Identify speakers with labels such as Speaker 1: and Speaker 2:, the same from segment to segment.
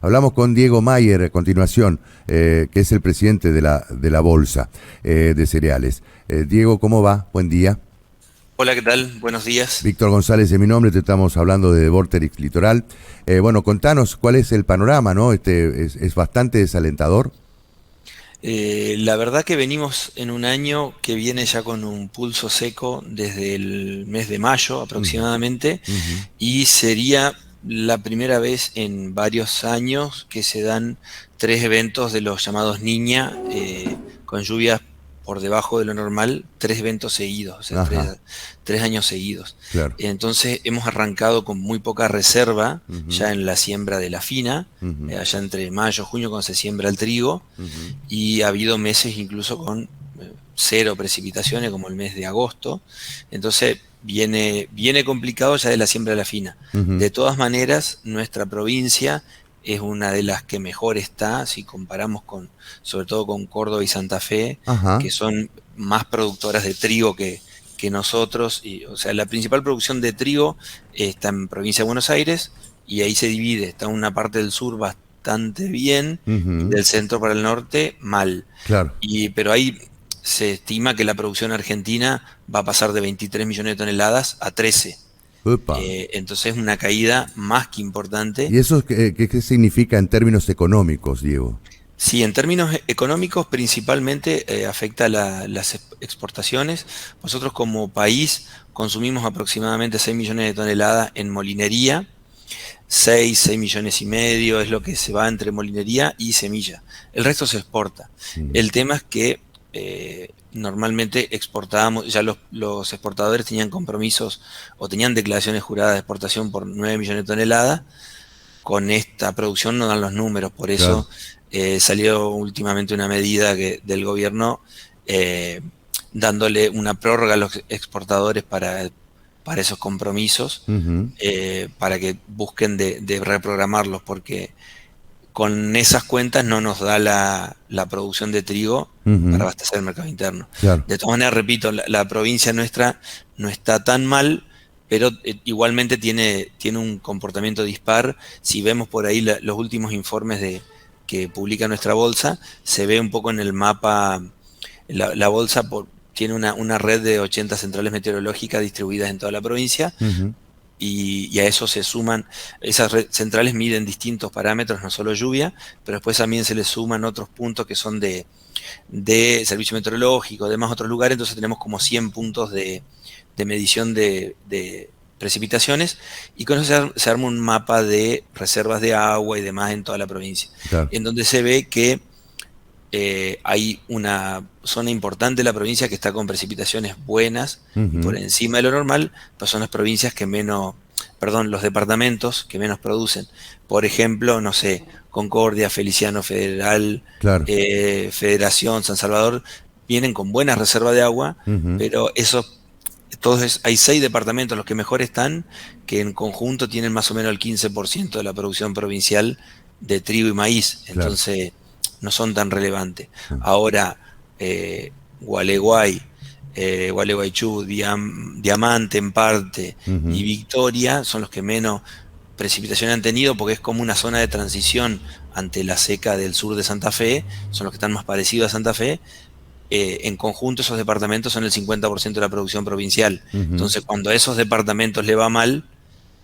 Speaker 1: Hablamos con Diego Mayer a continuación, que es el presidente de la Bolsa de Cereales. Diego, ¿cómo va? Buen día.
Speaker 2: Hola, ¿qué tal? Buenos días.
Speaker 1: Víctor González es mi nombre, te estamos hablando de Vorterix Litoral. Bueno, contanos cuál es el panorama, ¿no? Es bastante desalentador.
Speaker 2: La verdad que venimos en un año que viene ya con un pulso seco desde el mes de mayo
Speaker 1: Ujú,
Speaker 2: aproximadamente,
Speaker 1: ujú.
Speaker 2: y sería la primera vez en varios años que se dan tres eventos de los llamados Niña, con lluvias por debajo de lo normal, tres eventos seguidos, o sea,
Speaker 1: Ajá,
Speaker 2: tres años seguidos.
Speaker 1: claro.
Speaker 2: Entonces hemos arrancado con muy poca reserva
Speaker 1: Ujú,
Speaker 2: ya en la siembra de la fina,
Speaker 1: ujú,
Speaker 2: allá entre mayo y junio cuando se siembra el trigo,
Speaker 1: ujú.
Speaker 2: y ha habido meses incluso con cero precipitaciones, como el mes de agosto. Entonces viene complicado ya de la siembra de la fina.
Speaker 1: Ujú.
Speaker 2: De todas maneras, nuestra provincia es una de las que mejor está, si comparamos con, sobre todo con Córdoba y Santa Fe,
Speaker 1: Ajá,
Speaker 2: que son más productoras de trigo que nosotros. Y, o sea, la principal producción de trigo está en provincia de Buenos Aires, y ahí se divide. Está una parte del sur bastante bien y
Speaker 1: ujú,
Speaker 2: del centro para el norte mal.
Speaker 1: claro.
Speaker 2: Pero ahí se estima que la producción argentina va a pasar de 23 millones de toneladas a 13.
Speaker 1: Upa.
Speaker 2: Entonces es una caída más que importante.
Speaker 1: ¿Y eso qué significa en términos económicos, Diego?
Speaker 2: Sí, en términos económicos principalmente afecta las exportaciones. Nosotros como país consumimos aproximadamente 6 millones de toneladas en molinería. 6 millones y medio es lo que se va entre molinería y semilla. El resto se exporta.
Speaker 1: Mm,
Speaker 2: El tema es que normalmente exportábamos, ya los exportadores tenían compromisos o tenían declaraciones juradas de exportación por 9 millones de toneladas. Con esta producción no dan los números, por
Speaker 1: claro.
Speaker 2: eso salió últimamente una medida del gobierno, eh, dándole una prórroga a los exportadores para esos compromisos,
Speaker 1: Ujú,
Speaker 2: para que busquen de reprogramarlos, porque con esas cuentas no nos da la producción de trigo para
Speaker 1: ujú,
Speaker 2: abastecer el mercado interno.
Speaker 1: claro.
Speaker 2: De todas maneras, repito, la provincia nuestra no está tan mal, pero igualmente tiene un comportamiento dispar. Si vemos por ahí los últimos informes que publica nuestra bolsa, se ve un poco en el mapa. La bolsa tiene una red de 80 centrales meteorológicas distribuidas en toda la provincia,
Speaker 1: Ujú,
Speaker 2: y a eso se suman, esas centrales miden distintos parámetros, no solo lluvia, pero después también se le suman otros puntos que son de servicio meteorológico, además otros lugares. Entonces tenemos como 100 puntos de medición de precipitaciones, y con eso se arma un mapa de reservas de agua y demás en toda la provincia,
Speaker 1: claro.
Speaker 2: en donde se ve que hay una zona importante de la provincia que está con precipitaciones buenas y por
Speaker 1: Ujú,
Speaker 2: encima de lo normal, pues son las provincias que menos, perdón, los departamentos que menos producen. Por ejemplo, no sé, Concordia, Feliciano, Federal,
Speaker 1: claro.
Speaker 2: Federación, San Salvador, vienen con buenas reservas de agua,
Speaker 1: Ujú,
Speaker 2: pero hay 6 departamentos, los que mejor están, que en conjunto tienen más o menos el 15% de la producción provincial de trigo y maíz.
Speaker 1: claro.
Speaker 2: Entonces no son tan relevantes.
Speaker 1: Mm,
Speaker 2: Ahora, Gualeguay, Gualeguaychú, Diamante en parte y
Speaker 1: ujú,
Speaker 2: Victoria son los que menos precipitación han tenido, porque es como una zona de transición ante la seca del sur de Santa Fe. Son los que están más parecidos a Santa Fe. En conjunto esos departamentos son el 50% de la producción provincial.
Speaker 1: ujú,
Speaker 2: Entonces, cuando a esos departamentos le va mal,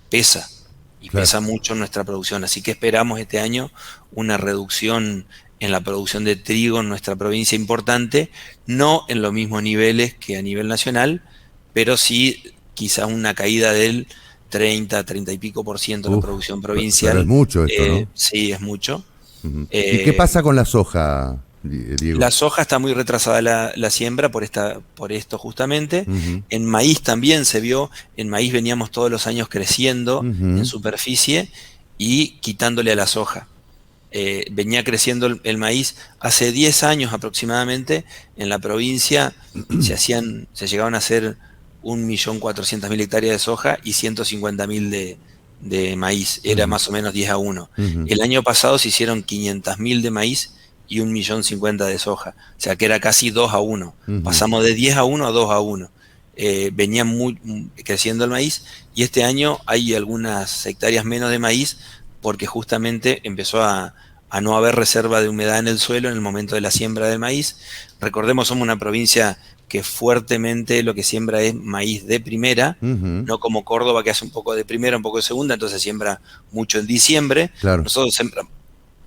Speaker 2: pesa, y
Speaker 1: claro.
Speaker 2: pesa mucho en nuestra producción. Así que esperamos este año una reducción en la producción de trigo en nuestra provincia importante, no en los mismos niveles que a nivel nacional, pero sí quizás una caída del 30 y pico por ciento de la
Speaker 1: Uf,
Speaker 2: producción
Speaker 1: pero es
Speaker 2: provincial.
Speaker 1: mucho esto, ¿no?
Speaker 2: Sí, es mucho.
Speaker 1: Ujú. ¿Y qué
Speaker 2: Eh,
Speaker 1: pasa con la soja, Diego?
Speaker 2: la soja está muy retrasada la siembra por esto justamente.
Speaker 1: Ujú,
Speaker 2: En maíz también se vio. En maíz veníamos todos los años creciendo en
Speaker 1: ujú,
Speaker 2: superficie y quitándole a la soja. Venía creciendo el maíz. Hace 10 años aproximadamente en la provincia se llegaban a hacer 1.400.000 hectáreas de soja y 150.000 de maíz. Era
Speaker 1: ujú,
Speaker 2: más o menos 10-1.
Speaker 1: ujú,
Speaker 2: El año pasado se hicieron 500.000 de maíz y 1.050.000 de soja. O sea que era casi 2-1.
Speaker 1: ujú.
Speaker 2: Pasamos de 10-1 a 2-1. Venía creciendo el maíz, y este año hay algunas hectáreas menos de maíz porque justamente empezó a no haber reserva de humedad en el suelo en el momento de la siembra del maíz. Recordemos, somos una provincia que fuertemente lo que siembra es maíz de primera,
Speaker 1: Ujú,
Speaker 2: no como Córdoba, que hace un poco de primera, un poco de segunda, entonces siembra mucho en diciembre.
Speaker 1: claro.
Speaker 2: Nosotros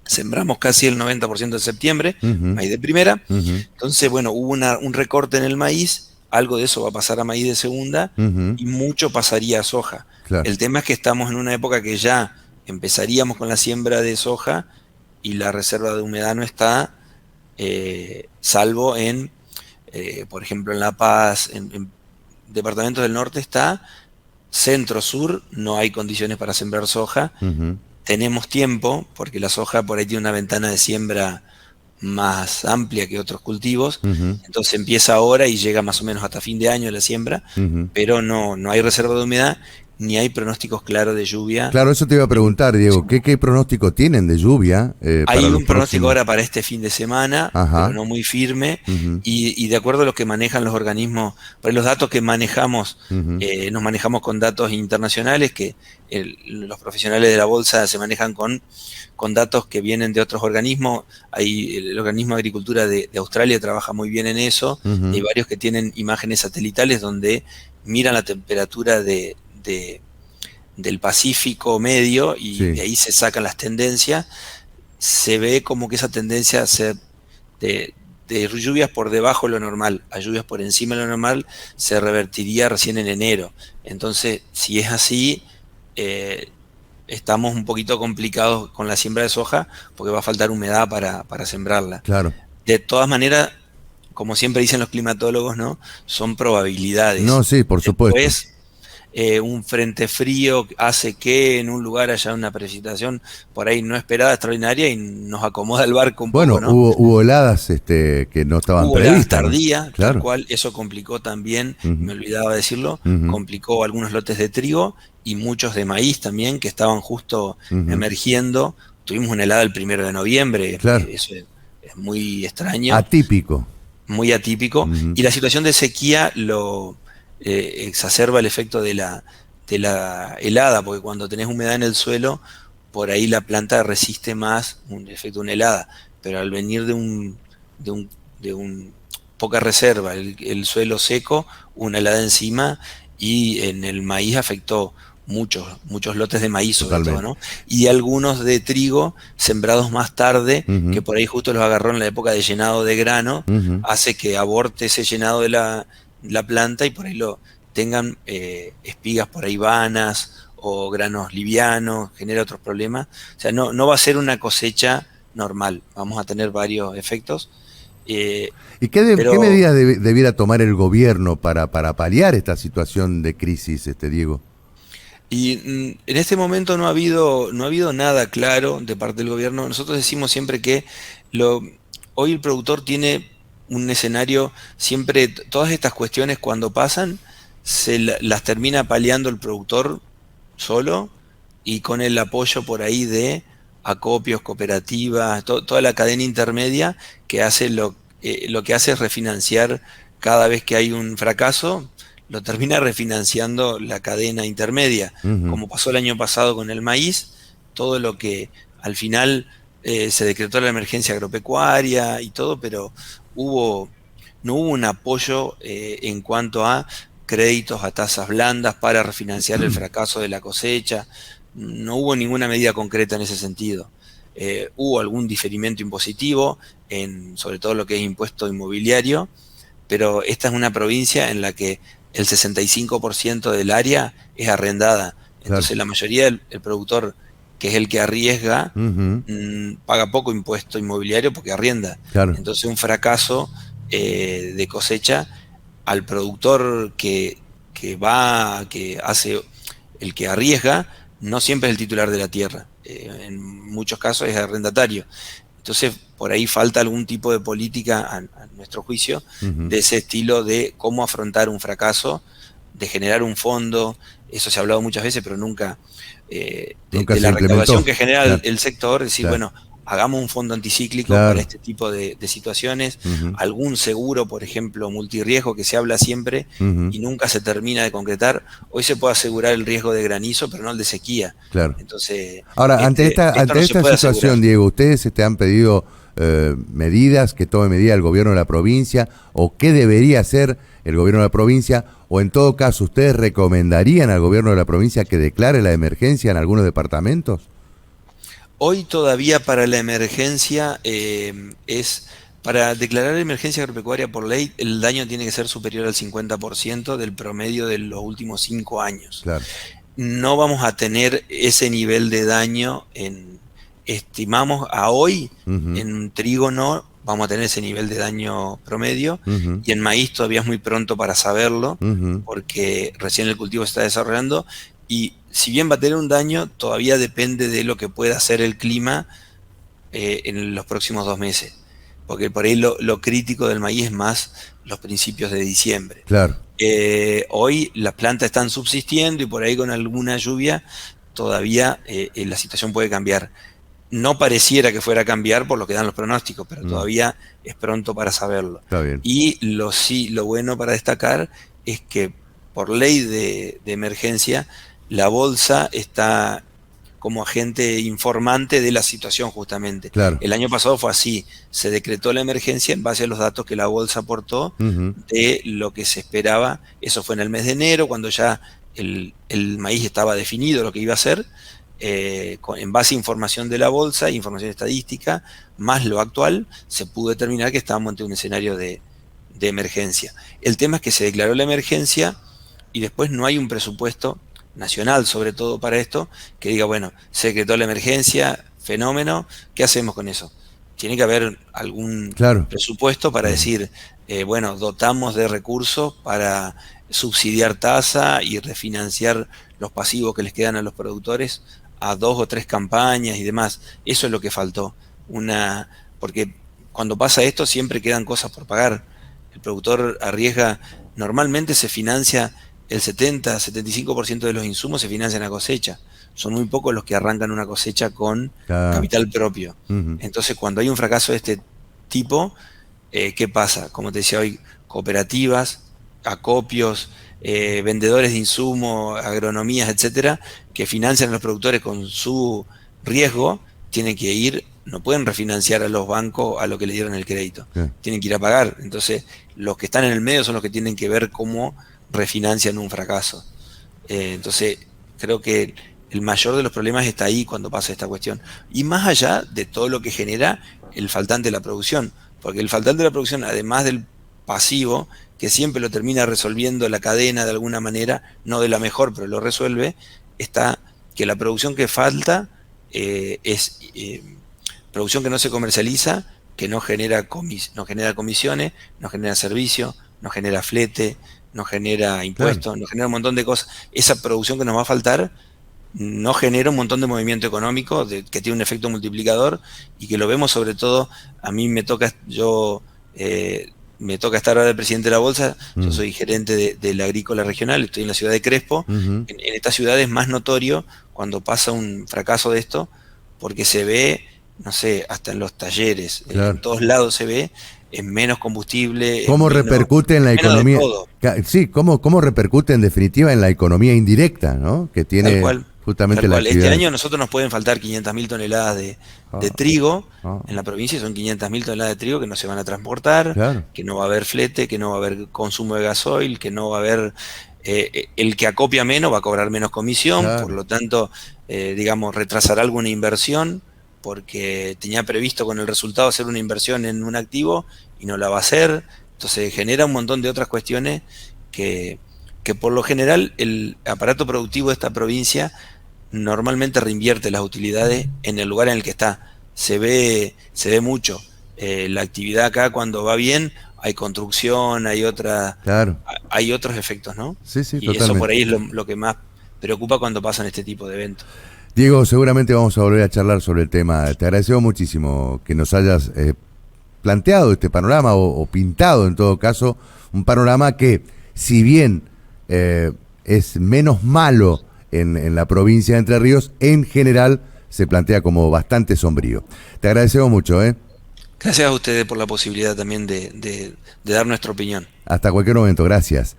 Speaker 2: sembramos casi el 90% de septiembre,
Speaker 1: Ujú,
Speaker 2: maíz de primera.
Speaker 1: ujú,
Speaker 2: Entonces, bueno, hubo un recorte en el maíz, algo de eso va a pasar a maíz de segunda
Speaker 1: ujú,
Speaker 2: y mucho pasaría a soja.
Speaker 1: claro.
Speaker 2: El tema es que estamos en una época que ya empezaríamos con la siembra de soja y la reserva de humedad no está, salvo por ejemplo, en La Paz, en departamentos del norte está, centro-sur no hay condiciones para sembrar soja.
Speaker 1: Ujú,
Speaker 2: Tenemos tiempo, porque la soja por ahí tiene una ventana de siembra más amplia que otros cultivos,
Speaker 1: ujú,
Speaker 2: entonces empieza ahora y llega más o menos hasta fin de año la siembra,
Speaker 1: ujú.
Speaker 2: pero no hay reserva de humedad ni hay pronósticos claros de lluvia.
Speaker 1: Claro, eso te iba a
Speaker 2: en
Speaker 1: preguntar, Diego.
Speaker 2: próximo.
Speaker 1: ¿Qué pronóstico tienen de lluvia para
Speaker 2: Hay
Speaker 1: los
Speaker 2: un pronóstico
Speaker 1: próximos?
Speaker 2: ahora para este fin de semana, pero
Speaker 1: Ajá.
Speaker 2: no muy firme,
Speaker 1: Ujú,
Speaker 2: y de acuerdo a lo que manejan los organismos, por los datos que manejamos,
Speaker 1: ujú,
Speaker 2: nos manejamos con datos internacionales, que los profesionales de la bolsa se manejan con datos que vienen de otros organismos. Hay el organismo de agricultura de Australia trabaja muy bien en eso, y hay
Speaker 1: ujú.
Speaker 2: varios que tienen imágenes satelitales donde miran la temperatura del Pacífico medio y de
Speaker 1: Sí,
Speaker 2: ahí se sacan las tendencias. Se ve como que esa tendencia de, de lluvias por debajo de lo normal a lluvias por encima de lo normal se revertiría recién en enero. Entonces, si es así, eh, estamos un poquito complicados con la siembra de soja porque va a faltar humedad para sembrarla.
Speaker 1: claro.
Speaker 2: De todas maneras, como siempre dicen los climatólogos, ¿no? Son
Speaker 1: No,
Speaker 2: probabilidades.
Speaker 1: sí, por supuesto.
Speaker 2: Después, un frente frío hace que en un lugar haya una precipitación por ahí no esperada, extraordinaria, y nos acomoda el barco un
Speaker 1: Bueno,
Speaker 2: poco, ¿no?
Speaker 1: hubo heladas que no estaban
Speaker 2: Hubo heladas
Speaker 1: previstas, ¿no?
Speaker 2: tardías, tal
Speaker 1: Claro.
Speaker 2: cual, eso complicó también,
Speaker 1: Ujú,
Speaker 2: me olvidaba decirlo,
Speaker 1: ujú,
Speaker 2: complicó algunos lotes de trigo y muchos de maíz también que estaban justo
Speaker 1: ujú.
Speaker 2: emergiendo. Tuvimos una helada el 1 de noviembre,
Speaker 1: Claro.
Speaker 2: eso es muy extraño,
Speaker 1: Atípico.
Speaker 2: muy atípico,
Speaker 1: Ujú.
Speaker 2: y la situación de sequía lo exacerba el efecto de la helada, porque cuando tenés humedad en el suelo, por ahí la planta resiste más un efecto de una helada, pero al venir de un, de un poca reserva, el suelo seco, una helada encima, y en el maíz afectó muchos lotes de maíz sobre todo,
Speaker 1: Totalmente.
Speaker 2: ¿no? Y algunos de trigo sembrados más tarde, que
Speaker 1: Ujú,
Speaker 2: por ahí justo los agarró en la época de llenado de grano,
Speaker 1: ujú.
Speaker 2: hace que aborte ese llenado de la planta y por ahí lo tengan espigas por ahí vanas o granos livianos, genera otros problemas. O sea, no va a ser una cosecha normal, vamos a tener varios efectos, eh,
Speaker 1: ¿Y qué
Speaker 2: pero
Speaker 1: medidas debiera tomar el gobierno para paliar esta situación de crisis, Diego?
Speaker 2: en este momento no ha habido nada claro de parte del gobierno. Nosotros decimos siempre que lo, hoy el productor tiene un escenario, siempre todas estas cuestiones cuando pasan, las termina paliando el productor solo y con el apoyo por ahí de acopios, cooperativas, toda la cadena intermedia que hace lo que hace es refinanciar cada vez que hay un fracaso, lo termina refinanciando la cadena intermedia,
Speaker 1: Ujú,
Speaker 2: como pasó el año pasado con el maíz, todo lo que al final se decretó la emergencia agropecuaria y todo, pero hubo, no hubo un apoyo en cuanto a créditos a tasas blandas para refinanciar el fracaso de la cosecha. No hubo ninguna medida concreta en ese sentido. Hubo algún diferimiento impositivo, sobre todo lo que es impuesto inmobiliario, pero esta es una provincia en la que el 65% del área es arrendada.
Speaker 1: claro.
Speaker 2: Entonces la mayoría del productor, que es el que arriesga,
Speaker 1: Ujú,
Speaker 2: paga poco impuesto inmobiliario porque arrienda.
Speaker 1: claro.
Speaker 2: Entonces un fracaso de cosecha al productor que hace, el que arriesga, no siempre es el titular de la tierra. En muchos casos es arrendatario. Entonces, por ahí falta algún tipo de política, a nuestro juicio,
Speaker 1: Ujú.
Speaker 2: de ese estilo de cómo afrontar un fracaso, de generar un fondo. Eso se ha hablado muchas veces, pero nunca
Speaker 1: Nunca
Speaker 2: de
Speaker 1: se
Speaker 2: la recaudación
Speaker 1: implementó.
Speaker 2: que genera el,
Speaker 1: Claro,
Speaker 2: el sector, decir,
Speaker 1: claro.
Speaker 2: bueno, hagamos un fondo anticíclico
Speaker 1: Claro.
Speaker 2: para este tipo de situaciones,
Speaker 1: Ujú.
Speaker 2: algún seguro, por ejemplo, multirriesgo que se habla siempre
Speaker 1: Ujú.
Speaker 2: y nunca se termina de concretar. Hoy se puede asegurar el riesgo de granizo, pero no el de sequía.
Speaker 1: Claro.
Speaker 2: Entonces,
Speaker 1: Ahora,
Speaker 2: esto
Speaker 1: ante
Speaker 2: no se
Speaker 1: esta
Speaker 2: puede asegurar.
Speaker 1: situación, Diego, ¿ustedes te han pedido medidas, que tome medidas el gobierno de la provincia, o qué debería hacer el gobierno de la provincia, o en todo caso, ¿ustedes recomendarían al gobierno de la provincia que declare la emergencia en algunos departamentos?
Speaker 2: Hoy todavía para la emergencia para declarar emergencia agropecuaria por ley, el daño tiene que ser superior al 50% del promedio de los últimos 5 años.
Speaker 1: Claro.
Speaker 2: No vamos a tener ese nivel de daño estimamos a hoy,
Speaker 1: Ujú.
Speaker 2: en trigo no vamos a tener ese nivel de daño promedio,
Speaker 1: Ujú.
Speaker 2: y en maíz todavía es muy pronto para saberlo,
Speaker 1: Ujú.
Speaker 2: porque recién el cultivo se está desarrollando, y si bien va a tener un daño, todavía depende de lo que pueda hacer el clima en los próximos 2 meses, porque por ahí lo crítico del maíz es más los principios de diciembre.
Speaker 1: Claro.
Speaker 2: Hoy las plantas están subsistiendo y por ahí con alguna lluvia todavía la situación puede cambiar. No pareciera que fuera a cambiar por lo que dan los pronósticos, pero
Speaker 1: Mm.
Speaker 2: todavía es pronto para saberlo.
Speaker 1: Está bien.
Speaker 2: Y lo bueno para destacar es que por ley de emergencia, la bolsa está como agente informante de la situación justamente.
Speaker 1: Claro.
Speaker 2: El año pasado fue así, se decretó la emergencia en base a los datos que la bolsa aportó
Speaker 1: Ujú.
Speaker 2: de lo que se esperaba. Eso fue en el mes de enero, cuando ya el maíz estaba definido lo que iba a hacer, en base a información de la bolsa, información estadística, más lo actual, se pudo determinar que estábamos ante un escenario de emergencia. El tema es que se declaró la emergencia y después no hay un presupuesto nacional, sobre todo para esto, que diga, bueno, se decretó la emergencia, fenómeno, ¿qué hacemos con eso? Tiene que haber algún
Speaker 1: Claro.
Speaker 2: presupuesto para decir, bueno, dotamos de recursos para subsidiar tasa y refinanciar los pasivos que les quedan a los productores a 2 o 3 campañas y demás. Eso es lo que faltó. Porque cuando pasa esto siempre quedan cosas por pagar. El productor arriesga, normalmente se financia el 70-75% de los insumos se financian a cosecha. Son muy pocos los que arrancan una cosecha con
Speaker 1: Claro.
Speaker 2: capital propio.
Speaker 1: Ujú.
Speaker 2: Entonces, cuando hay un fracaso de este tipo, ¿qué pasa? Como te decía hoy, cooperativas, acopios, vendedores de insumos, agronomías, etcétera, que financian a los productores con su riesgo, tienen que ir, no pueden refinanciar a los bancos a lo que le dieron el crédito,
Speaker 1: Sí.
Speaker 2: tienen que ir a pagar. Entonces, los que están en el medio son los que tienen que ver cómo refinancian un fracaso. Entonces, creo que el mayor de los problemas está ahí cuando pasa esta cuestión. Y más allá de todo lo que genera el faltante de la producción, porque el faltante de la producción, además del pasivo, que siempre lo termina resolviendo la cadena de alguna manera, no de la mejor, pero lo resuelve, está que la producción que falta es producción que no se comercializa, que no genera comisiones, no genera servicio, no genera flete, no genera
Speaker 1: Claro.
Speaker 2: impuestos, no genera un montón de cosas. Esa producción que nos va a faltar no genera un montón de movimiento económico que tiene un efecto multiplicador y que lo vemos sobre todo, a mí me toca estar ahora de presidente de la bolsa, yo soy gerente de la agrícola regional, estoy en la ciudad de Crespo.
Speaker 1: Ujú.
Speaker 2: En esta ciudad es más notorio cuando pasa un fracaso de esto, porque se ve, no sé, hasta en los talleres, en
Speaker 1: Claro.
Speaker 2: todos lados se ve, es menos combustible,
Speaker 1: ¿Cómo repercute en la
Speaker 2: es menos de
Speaker 1: economía?
Speaker 2: todo,
Speaker 1: Sí, ¿cómo repercute en definitiva en la economía indirecta, ¿no? Que
Speaker 2: tal
Speaker 1: tiene
Speaker 2: cual.
Speaker 1: justamente
Speaker 2: Tal
Speaker 1: la
Speaker 2: cual. Este
Speaker 1: actividad.
Speaker 2: año a nosotros nos pueden faltar 500.000 toneladas de
Speaker 1: Ah,
Speaker 2: trigo
Speaker 1: ah,
Speaker 2: en la provincia, son 500.000 toneladas de trigo que no se van a transportar,
Speaker 1: claro.
Speaker 2: que no va a haber flete, que no va a haber consumo de gasoil, que no va a haber... el que acopia menos va a cobrar menos comisión, por
Speaker 1: Claro.
Speaker 2: lo tanto, digamos, retrasará alguna inversión, porque tenía previsto con el resultado hacer una inversión en un activo y no la va a hacer. Entonces genera un montón de otras cuestiones que, que por lo general el aparato productivo de esta provincia normalmente reinvierte las utilidades en el lugar en el que está. Se ve mucho. La actividad acá cuando va bien, hay construcción,
Speaker 1: Claro.
Speaker 2: hay otros efectos, ¿no?
Speaker 1: Sí, sí,
Speaker 2: Y eso por
Speaker 1: totalmente.
Speaker 2: ahí es lo que más preocupa cuando pasan este tipo de eventos.
Speaker 1: Diego, seguramente vamos a volver a charlar sobre el tema. Te agradecemos muchísimo que nos hayas planteado este panorama o pintado en todo caso un panorama que, si bien es menos malo en la provincia de Entre Ríos, en general se plantea como bastante sombrío. Te agradecemos mucho, ¿eh?
Speaker 2: Gracias a ustedes por la posibilidad también de dar nuestra opinión.
Speaker 1: Hasta cualquier momento, gracias.